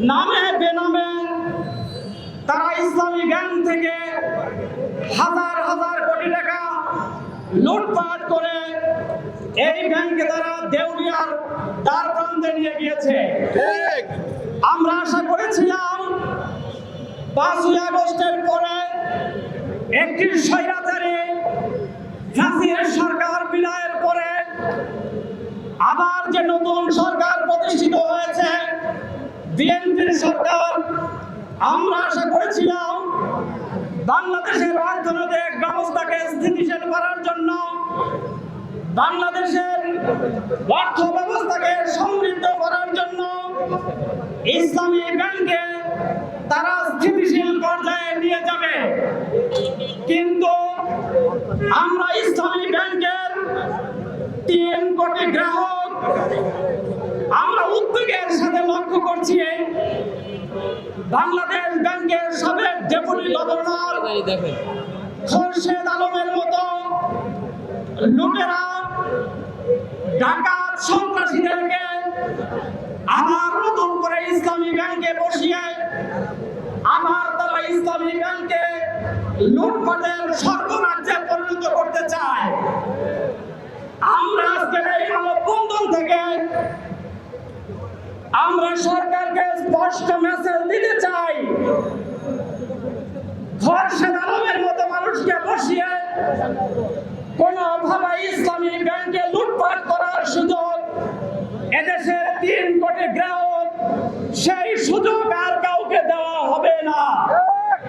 নামে বেনামে তারা ইসলামী ব্যাংক থেকে হাজার হাজার কোটি টাকা লুটপাট করে এই ব্যাংকে তারা দেউলিয়ার দ্বার প্রান্তে নিয়ে গিয়েছে। আমরা আশা করেছিলাম 5ই আগস্টের পরে একটি স্বৈরাচারী ফ্যাসিস্ট সরকার বিদায়ের পরে আবার যে নতুন সরকার প্রতিষ্ঠিত হয়েছে বিএনপির সরকার, আমরা আশা করেছিলাম বাংলাদেশের অর্থনৈতিক ব্যবস্থাকে স্থিতিশীল করার জন্য, বাংলাদেশের অর্থ ব্যবস্থাকে সমৃদ্ধ করার জন্য ইসলামী ব্যাংকে তারা স্থিতিশীল পর্যায়ে নিয়ে যাবে। কিন্তু আমরা ইসলামী ব্যাংকের 3 কোটি গ্রাহক আমরা উদ্বেগের সাথে লক্ষ্য করছি বাংলাদেশ ব্যাংকের সাবেক ডেপুটি গভর্নর খোরশেদ আলমের মতো লুটেরা ডাকাত সন্ত্রাসীদেরকে আবার নতুন করে ইসলামী ব্যাংকে বসিয়ে আবার তারা ইসলামী ব্যাংকে লুটপাটের স্বর্গরাজ্যে পরিণত করতে চায়। আমরা আজকের এই মানববন্ধন থেকে আমরা সরকারকে স্পষ্ট মেসেজ দিতে